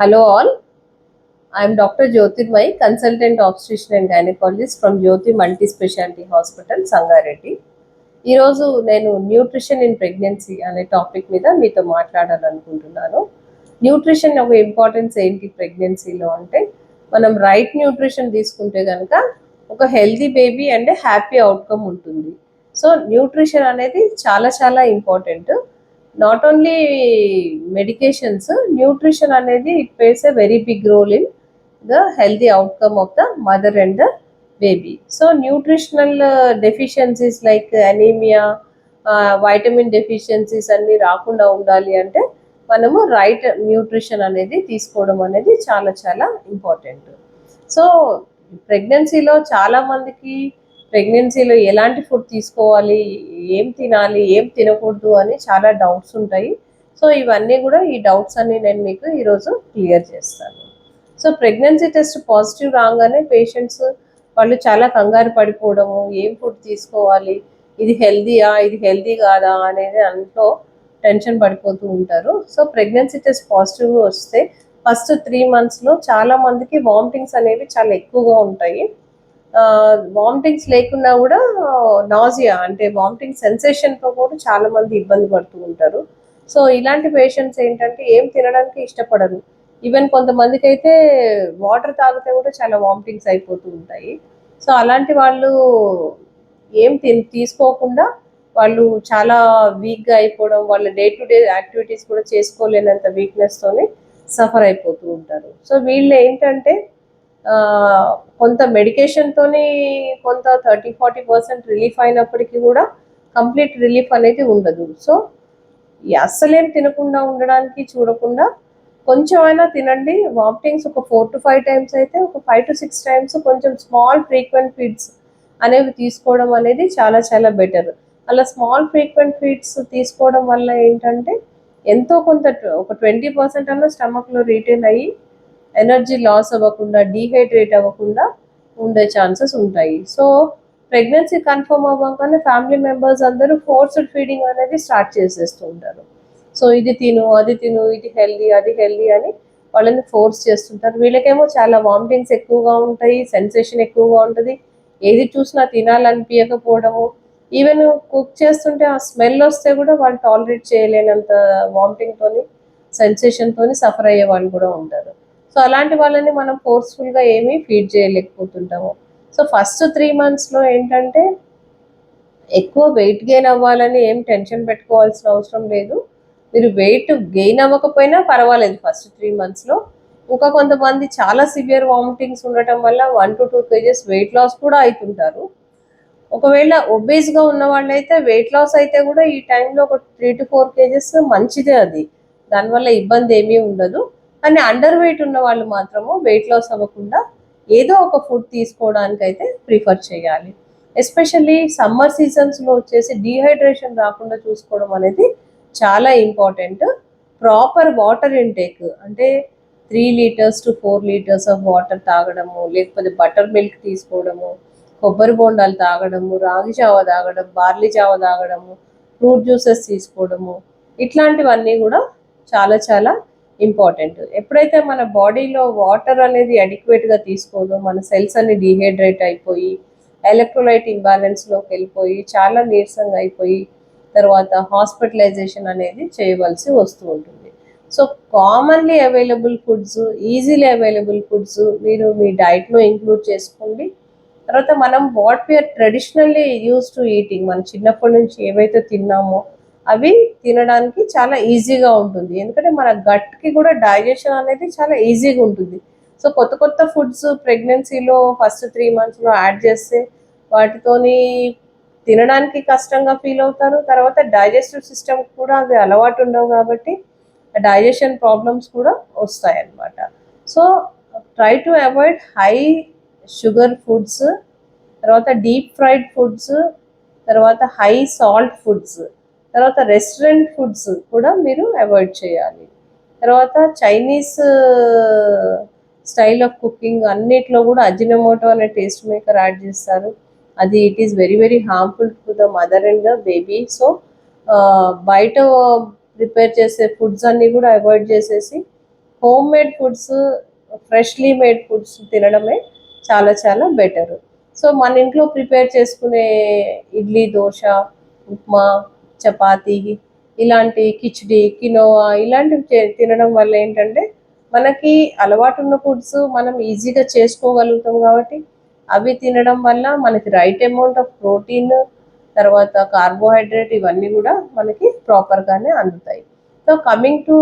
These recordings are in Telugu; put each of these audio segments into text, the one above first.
Hello all, I am Dr. Jyotirmay, consultant obstetrician and gynecologist from Jyoti Multi Specialty Hospital, Sangareddy. ఈరోజు నేను న్యూట్రిషన్ ఇన్ ప్రెగ్నెన్సీ అనే టాపిక్ మీద మీతో మాట్లాడాలనుకుంటున్నాను. న్యూట్రిషన్ ఒక ఇంపార్టెన్స్ ఏంటి ప్రెగ్నెన్సీలో అంటే, మనం రైట్ న్యూట్రిషన్ తీసుకుంటే కనుక ఒక healthy baby and happy outcome ఉంటుంది. సో న్యూట్రిషన్ అనేది చాలా చాలా important. Not only medications, nutrition అనేది it plays a very big role in the healthy outcome of the mother and the baby. So nutritional deficiencies like anemia, vitamin deficiencies అన్ని రాకుండా ఉండాలి అంటే మనము రైట్ న్యూట్రిషన్ అనేది తీసుకోవడం అనేది చాలా చాలా ఇంపార్టెంట్. సో ప్రెగ్నెన్సీలో చాలామందికి ప్రెగ్నెన్సీలో ఎలాంటి ఫుడ్ తీసుకోవాలి, ఏం తినాలి, ఏం తినకూడదు అని చాలా డౌట్స్ ఉంటాయి. సో ఇవన్నీ కూడా ఈ డౌట్స్ అన్ని నేను మీకు ఈరోజు క్లియర్ చేస్తాను. సో ప్రెగ్నెన్సీ టెస్ట్ పాజిటివ్ రాగానే పేషెంట్స్ వాళ్ళు చాలా కంగారు పడిపోవడము, ఏం ఫుడ్ తీసుకోవాలి, ఇది హెల్దీయా, ఇది హెల్దీ కాదా అనేది అంట్లో టెన్షన్ పడిపోతూ ఉంటారు. సో ప్రెగ్నెన్సీ టెస్ట్ పాజిటివ్ వస్తే ఫస్ట్ 3 monthsలో చాలా మందికి వామిటింగ్స్ అనేవి చాలా ఎక్కువగా ఉంటాయి. వామిటింగ్స్ లేకున్నా కూడా నాజియా అంటే వామిటింగ్ సెన్సేషన్తో కూడా చాలా మంది ఇబ్బంది పడుతూ ఉంటారు. సో ఇలాంటి పేషెంట్స్ ఏంటంటే ఏం తినడానికి ఇష్టపడరు. ఈవెన్ కొంతమందికి అయితే వాటర్ తాగితే కూడా చాలా వామిటింగ్స్ అయిపోతూ ఉంటాయి. సో అలాంటి వాళ్ళు ఏం తీసుకోకుండా వాళ్ళు చాలా వీక్గా అయిపోవడం, వాళ్ళ డే టు డే యాక్టివిటీస్ కూడా చేసుకోలేనంత వీక్నెస్తోనే సఫర్ అయిపోతూ ఉంటారు. సో వీళ్ళు ఏంటంటే కొంత మెడికేషన్తోని కొంత 30-40% రిలీఫ్ అయినప్పటికీ కూడా కంప్లీట్ రిలీఫ్ అనేది ఉండదు. సో అస్సలేం తినకుండా ఉండడానికి చూడకుండా కొంచెమైనా తినండి. వామిటింగ్స్ ఒక 4 to 5 times అయితే ఒక 5 to 6 times కొంచెం స్మాల్ ఫ్రీక్వెంట్ ఫీడ్స్ అనేవి తీసుకోవడం అనేది చాలా చాలా బెటర్. అలా స్మాల్ ఫ్రీక్వెంట్ ఫీడ్స్ తీసుకోవడం వల్ల ఏంటంటే ఎంతో కొంత ఒక 20% అన్న స్టమక్లో రీటైన్ అయ్యి ఎనర్జీ లాస్ అవ్వకుండా, డీహైడ్రేట్ అవ్వకుండా ఉండే ఛాన్సెస్ ఉంటాయి. సో ప్రెగ్నెన్సీ కన్ఫర్మ్ అవ్వగానే ఫ్యామిలీ మెంబర్స్ అందరూ ఫోర్స్డ్ ఫీడింగ్ అనేది స్టార్ట్ చేసేస్తూ ఉంటారు. సో ఇది తిను, అది తిను, ఇది హెల్దీ, అది హెల్దీ అని వాళ్ళని ఫోర్స్ చేస్తుంటారు. వీళ్ళకేమో చాలా వామిటింగ్స్ ఎక్కువగా ఉంటాయి, సెన్సేషన్ ఎక్కువగా ఉంటుంది, ఏది చూసినా తినాలనిపించకపోవడము, ఈవెన్ కుక్ చేస్తుంటే ఆ స్మెల్ వస్తే కూడా వాళ్ళు టాలరేట్ చేయలేనంత వామిటింగ్తోని సెన్సేషన్తోని సఫర్ అయ్యే వాళ్ళు కూడా ఉంటారు. సో అలాంటి వాళ్ళని మనం ఫోర్స్ఫుల్గా ఏమీ ఫీడ్ చేయలేకపోతుంటాము. సో ఫస్ట్ 3 monthsలో ఏంటంటే ఎక్కువ వెయిట్ గెయిన్ అవ్వాలని ఏం టెన్షన్ పెట్టుకోవాల్సిన అవసరం లేదు. మీరు వెయిట్ గెయిన్ అవ్వకపోయినా పర్వాలేదు ఫస్ట్ 3 monthsలో. ఇంకా కొంతమంది చాలా సివియర్ వామిటింగ్స్ ఉండటం వల్ల 1 to 2 kgs వెయిట్ లాస్ కూడా అవుతుంటారు. ఒకవేళ ఒబేస్గా ఉన్న వాళ్ళైతే వెయిట్ లాస్ అయితే కూడా ఈ టైంలో ఒక 3 to 4 kgs మంచిదే, అది దానివల్ల ఇబ్బంది ఏమీ ఉండదు. కానీ అండర్ వెయిట్ ఉన్న వాళ్ళు మాత్రము వెయిట్ లాస్ అవ్వకుండా ఏదో ఒక ఫుడ్ తీసుకోవడానికి అయితే ప్రిఫర్ చేయాలి. ఎస్పెషల్లీ సమ్మర్ సీజన్స్లో వచ్చేసి డీహైడ్రేషన్ రాకుండా చూసుకోవడం అనేది చాలా ఇంపార్టెంట్. ప్రాపర్ వాటర్ ఇంటేక్ అంటే 3 liters to 4 liters of water తాగడము, లేకపోతే బటర్ మిల్క్ తీసుకోవడము, కొబ్బరి బోండాలు తాగడము, రాగి జావ తాగడం, బార్లీ జావ తాగడము, ఫ్రూట్ జ్యూసెస్ తీసుకోవడము, ఇట్లాంటివన్నీ కూడా చాలా చాలా ఇంపార్టెంట్. ఎప్పుడైతే మన బాడీలో వాటర్ అనేది అడిక్వేట్గా తీసుకోదో మన సెల్స్ అన్ని డీహైడ్రేట్ అయిపోయి ఎలక్ట్రోలైట్ ఇంబ్యాలెన్స్లోకి వెళ్ళిపోయి చాలా నీరసంగా అయిపోయి తర్వాత హాస్పిటలైజేషన్ అనేది చేయవలసి వస్తూ ఉంటుంది. So commonly available foods, easily available foods మీరు మీ డైట్లో ఇంక్లూడ్ చేసుకోండి. తర్వాత మనం what we are traditionally use to eating, మనం చిన్నప్పటి నుంచి ఏవైతే తిన్నామో అవి తినడానికి చాలా ఈజీగా ఉంటుంది. ఎందుకంటే మన గట్కి కూడా డైజెషన్ అనేది చాలా ఈజీగా ఉంటుంది. సో కొత్త కొత్త ఫుడ్స్ ప్రెగ్నెన్సీలో ఫస్ట్ 3 monthsలో యాడ్ చేస్తే వాటితోని తినడానికి కష్టంగా ఫీల్ అవుతారు. తర్వాత డైజెస్టివ్ సిస్టమ్ కూడా అవి అలవాటు ఉండవు కాబట్టి డైజెషన్ ప్రాబ్లమ్స్ కూడా వస్తాయి అన్నమాట. So try to avoid high sugar foods, తర్వాత డీప్ ఫ్రైడ్ ఫుడ్స్, తర్వాత హై సాల్ట్ ఫుడ్స్, తర్వాత రెస్టారెంట్ ఫుడ్స్ కూడా మీరు అవాయిడ్ చేయాలి. తర్వాత చైనీస్ స్టైల్ ఆఫ్ కుకింగ్ అన్నిట్లో కూడా అజినోమోటో అనే టేస్ట్ మేకర్ యాడ్ చేస్తారు. అది it is very very harmful to the mother and the baby. So బయట ప్రిపేర్ చేసే ఫుడ్స్ అన్నీ కూడా అవాయిడ్ చేసేసి home made foods, freshly made foods తినడమే చాలా చాలా బెటర్. సో మన ఇంట్లో ప్రిపేర్ చేసుకునే ఇడ్లీ, దోశ, ఉప్మా, చపాతీ, ఇలాంటి కిచిడి, కినోవా ఇలాంటివి తినడం వల్ల ఏంటంటే మనకి అలవాటు ఉన్న ఫుడ్స్ మనం ఈజీగా చేసుకోగలుగుతాం కాబట్టి అవి తినడం వల్ల మనకి రైట్ అమౌంట్ ఆఫ్ ప్రోటీన్, తర్వాత కార్బోహైడ్రేట్ ఇవన్నీ కూడా మనకి ప్రాపర్గానే అందుతాయి. So coming to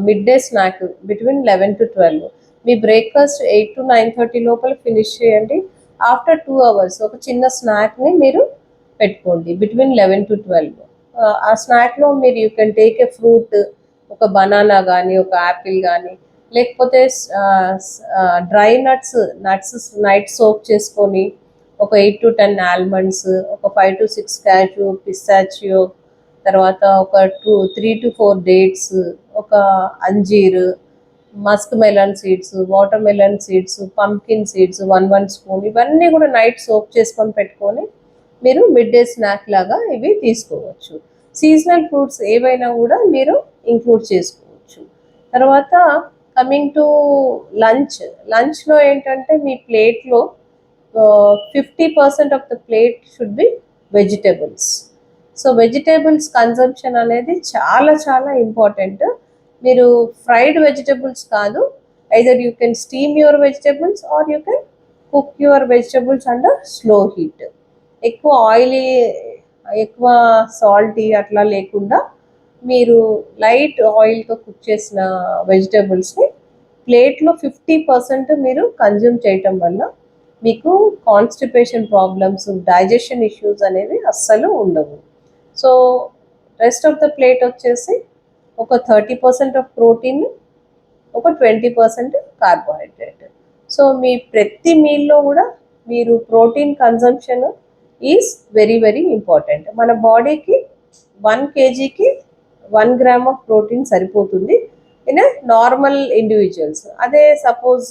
mid day snack between 11 to 12, me breakfast 8 to 9:30 లోపల ఫినిష్ చేయండి. ఆఫ్టర్ 2 hours ఒక చిన్న స్నాక్ని మీరు పెట్టుకోండి బిట్వీన్ 11 to 12. ఆ స్నాక్లో మీరు you can take a fruit, ఒక బనానా కానీ, ఒక యాపిల్ కానీ, లేకపోతే డ్రై నట్స్ నైట్ సోక్ చేసుకొని ఒక 8 to 10 ఆల్మండ్స్, ఒక 5 to 6 క్యాషు, పిస్తాచియో, తర్వాత ఒక 3 to 4 డేట్స్, ఒక అంజీర్, musk melon seeds, water melon seeds, pumpkin seeds 1 spoon, ఇవన్నీ కూడా నైట్ సోక్ చేసుకొని పెట్టుకొని మీరు మిడ్ డే స్నాక్ లాగా ఇవి తీసుకోవచ్చు. సీజనల్ ఫ్రూట్స్ ఏవైనా కూడా మీరు ఇంక్లూడ్ చేసుకోవచ్చు. తర్వాత కమింగ్ టు లంచ్లో ఏంటంటే మీ ప్లేట్లో 50% of the plate should be vegetables. So vegetables consumption అనేది చాలా చాలా ఇంపార్టెంట్. మీరు ఫ్రైడ్ వెజిటేబుల్స్ కాదు, either you can steam your vegetables or you can cook your vegetables under slow heat. ఎక్కువ ఆయిలీ, ఎక్కువ సాల్టీ అట్లా లేకుండా మీరు లైట్ ఆయిల్తో కుక్ చేసిన వెజిటేబుల్స్ని ప్లేట్లో 50% మీరు కన్జ్యూమ్ చేయటం వల్ల మీకు కాన్స్టిపేషన్ ప్రాబ్లమ్స్, డైజెషన్ ఇష్యూస్ అనేవి అస్సలు ఉండవు. So rest of the plate వచ్చేసి ఒక 30% ఆఫ్ ప్రోటీన్, ఒక 20% కార్బోహైడ్రేట్. సో మీ ప్రతి మీల్లో కూడా మీరు protein consumption is very very important. మన బాడీకి 1 kgకి 1 gram ఆఫ్ ప్రోటీన్ సరిపోతుంది ఇన్ నార్మల్ ఇండివిజువల్స్. అదే సపోజ్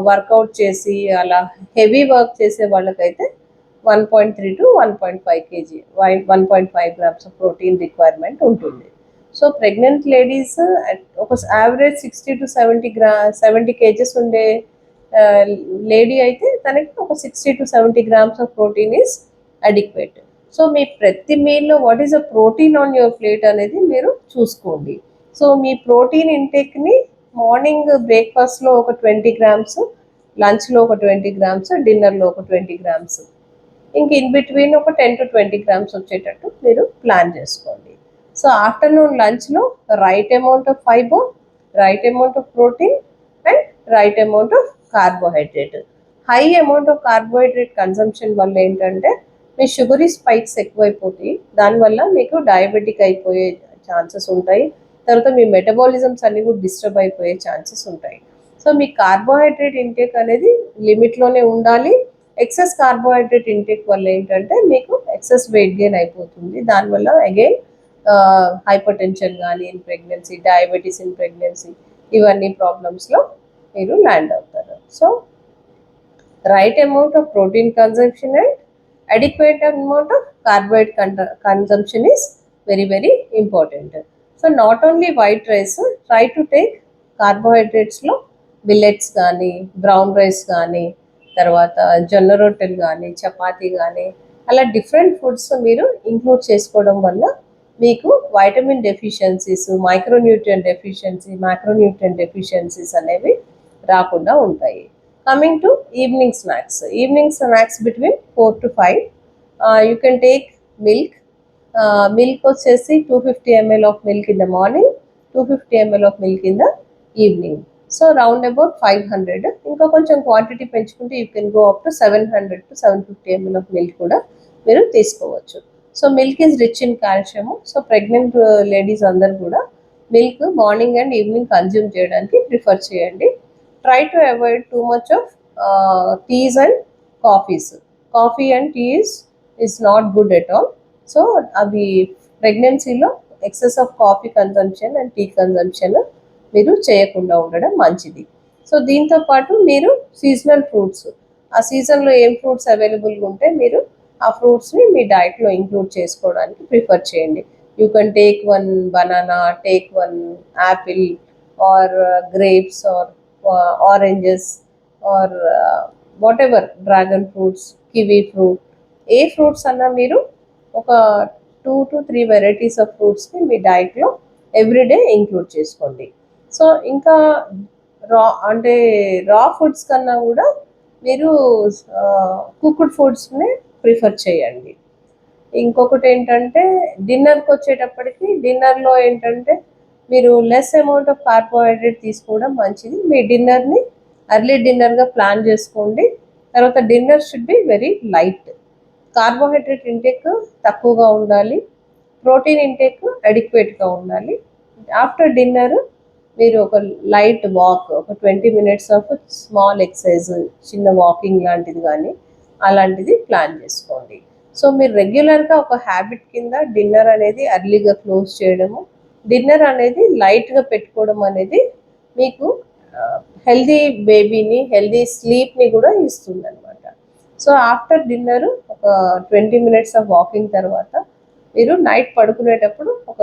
వర్కౌట్ చేసి అలా హెవీ వర్క్ చేసే వాళ్ళకైతే 1.3 to 1.5 kg, 1.5 grams of protein requirement ఉంటుంది. సో ప్రెగ్నెంట్ లేడీస్ ఒక యావరేజ్ 60 to 70 kgs ఉండే లేడీ అయితే తనకి ఒక 60 to 70 grams of protein is adequate. So మీ ప్రతి మీల్లో what is a protein on your plate అనేది మీరు చూసుకోండి. సో మీ ప్రోటీన్ ఇంటేక్ని మార్నింగ్ బ్రేక్ఫాస్ట్లో ఒక 20 grams, లంచ్లో ఒక 20 grams, డిన్నర్లో ఒక 20 grams, ఇంక ఇన్ బిట్వీన్ ఒక 10 to 20 grams వచ్చేటట్టు మీరు ప్లాన్ చేసుకోండి. సో ఆఫ్టర్నూన్ లంచ్లో right amount of fibre, right amount of protein and right amount of carbohydrate. High amount of carbohydrate consumption వల్ల ఏంటంటే మీ షుగరీ స్పైక్స్ ఎక్కువైపోతాయి, దానివల్ల మీకు డయాబెటిక్ అయిపోయే ఛాన్సెస్ ఉంటాయి. తర్వాత మీ మెటబాలిజమ్స్ అన్ని కూడా డిస్టర్బ్ అయిపోయే ఛాన్సెస్ ఉంటాయి. సో మీ కార్బోహైడ్రేట్ ఇంటేక్ అనేది లిమిట్లోనే ఉండాలి. ఎక్సెస్ కార్బోహైడ్రేట్ ఇంటేక్ వల్ల ఏంటంటే మీకు ఎక్సెస్ వెయిట్ గెయిన్ అయిపోతుంది. దానివల్ల అగైన్ హైపర్ టెన్షన్ కానీ in pregnancy, diabetes in pregnancy, ఇవన్నీ ప్రాబ్లమ్స్లో మీరు ల్యాండ్ అవుతారు. So right amount of protein consumption and adequate amount of carbohydrate consumption is very very important. So not only white rice, try to take కార్బోహైడ్రేట్స్లో మిల్లెట్స్ కానీ, బ్రౌన్ రైస్ కానీ, తర్వాత జొన్న రొట్టెలు కానీ, చపాతీ కానీ, అలా డిఫరెంట్ ఫుడ్స్ మీరు ఇంక్లూడ్ చేసుకోవడం వల్ల మీకు vitamin deficiencies, micronutrient deficiency, micronutrient deficiencies అనేవి రాకుండా ఉంటాయి. Coming to evening snacks between 4 to 5, you can take milk వచ్చేసి 250 ml of milk in the morning, 250 ml of milk in the evening. So round about 500. ఇంకా కొంచెం క్వాంటిటీ పెంచుకుంటే you can go up to 700 to 750 ml of milk కూడా మీరు తీసుకోవచ్చు. So milk is rich in calcium. So pregnant ladies అందరు కూడా milk morning and evening consume చేయడానికి ప్రిఫర్ చేయండి. Try to avoid too much of teas and coffees. Coffee and teas is not good at all. So అవి ప్రెగ్నెన్సీలో excess of coffee consumption and tea consumption మీరు చేయకుండా ఉండడం మంచిది. సో దీంతో పాటు మీరు సీజనల్ ఫ్రూట్స్, ఆ సీజన్లో ఏం ఫ్రూట్స్ అవైలబుల్గా ఉంటే మీరు ఆ ఫ్రూట్స్ని మీ డైట్లో ఇంక్లూడ్ చేసుకోవడానికి ప్రిఫర్ చేయండి. You can take one banana, take one apple, or grapes, or oranges, or whatever, dragon fruits, kiwi fruit. A fruits అన్నా మీరు ఒక 2 to 3 వెరైటీస్ ఆఫ్ ఫ్రూట్స్ని మీ డైట్లో ఎవ్రీడే ఇంక్లూడ్ చేసుకోండి. సో ఇంకా రా అంటే రా ఫుడ్స్ కన్నా కూడా మీరు కుక్డ్ ఫుడ్స్ని ప్రిఫర్ చేయండి. ఇంకొకటి ఏంటంటే డిన్నర్కి వచ్చేటప్పటికి డిన్నర్లో ఏంటంటే మీరు లెస్ అమౌంట్ ఆఫ్ కార్బోహైడ్రేట్ తీసుకోవడం మంచిది. మీ డిన్నర్ని అర్లీ డిన్నర్గా ప్లాన్ చేసుకోండి. తర్వాత dinner should be very light. Carbohydrate intake తక్కువగా ఉండాలి, ప్రోటీన్ ఇంటేక్ అడిక్వేట్గా ఉండాలి. ఆఫ్టర్ డిన్నర్ మీరు ఒక లైట్ వాక్, ఒక 20 minutes ఆఫ్ స్మాల్ ఎక్సర్సైజ్, చిన్న వాకింగ్ లాంటిది కానీ అలాంటిది ప్లాన్ చేసుకోండి. సో మీరు రెగ్యులర్గా ఒక హ్యాబిట్ కింద డిన్నర్ అనేది అర్లీగా క్లోజ్ చేయడము, డిన్నర్ అనేది లైట్గా పెట్టుకోవడం అనేది మీకు హెల్దీ బేబీని, హెల్దీ స్లీప్ని కూడా ఇస్తుంది అనమాట. సో ఆఫ్టర్ డిన్నర్ ఒక 20 minutes ఆఫ్ వాకింగ్ తర్వాత మీరు నైట్ పడుకునేటప్పుడు ఒక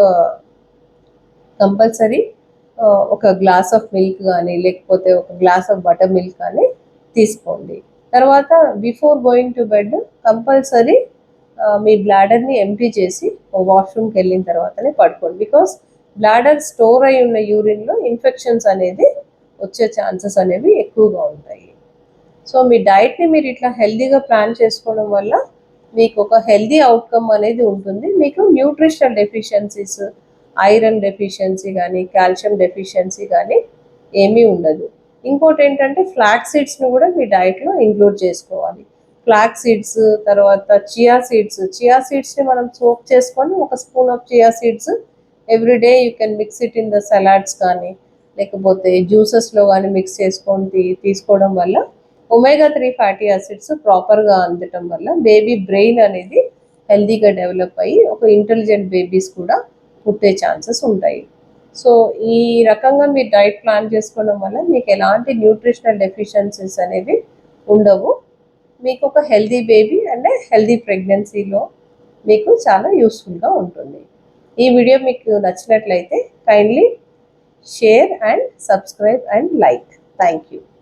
కంపల్సరీ ఒక గ్లాస్ ఆఫ్ మిల్క్ కానీ లేకపోతే ఒక గ్లాస్ ఆఫ్ బటర్ మిల్క్ కానీ తీసుకోండి. తర్వాత before going to bed compulsory మీ బ్లాడర్ని ఎంటీ చేసి వాష్రూమ్కి వెళ్ళిన తర్వాతనే పడుకోండి. బికాస్ బ్లాడర్ స్టోర్ అయి ఉన్న యూరిన్లో ఇన్ఫెక్షన్స్ అనేది వచ్చే ఛాన్సెస్ అనేవి ఎక్కువగా ఉంటాయి. సో మీ డైట్ని మీరు ఇట్లా హెల్దీగా ప్లాన్ చేసుకోవడం వల్ల మీకు ఒక హెల్దీ అవుట్కమ్ అనేది ఉంటుంది. మీకు న్యూట్రిషనల్ డెఫిషియన్సీస్, ఐరన్ డెఫిషియన్సీ కానీ కాల్షియం డెఫిషియన్సీ కానీ ఏమీ ఉండదు. ఇంకోటి ఏంటంటే ఫ్లాక్ సీడ్స్ని కూడా మీ డైట్లో ఇంక్లూడ్ చేసుకోవాలి. ఫ్లాక్ సీడ్స్, తర్వాత చియా సీడ్స్ని మనం సోక్ చేసుకొని ఒక spoon of chia seeds everyday you can mix it in the salads కానీ లేకపోతే జ్యూసెస్లో కానీ మిక్స్ చేసుకొని తీసుకోవడం వల్ల ఒమేగా 3 ఫ్యాటీ యాసిడ్స్ ప్రాపర్గా అందటం వల్ల బేబీ బ్రెయిన్ అనేది హెల్దీగా డెవలప్ అయ్యి ఒక ఇంటెలిజెంట్ బేబీస్ కూడా పుట్టే ఛాన్సెస్ ఉంటాయి. సో ఈ రకంగా మీరు డైట్ ప్లాన్ చేసుకోవడం వల్ల మీకు ఎలాంటి న్యూట్రిషనల్ డెఫిషియన్సీస్ అనేవి ఉండవు. మీకు ఒక హెల్దీ బేబీ అండ్ హెల్దీ ప్రెగ్నెన్సీలో మీకు చాలా యూస్ఫుల్గా ఉంటుంది. ఈ వీడియో మీకు నచ్చినట్లయితే kindly share and subscribe and like. Thank you.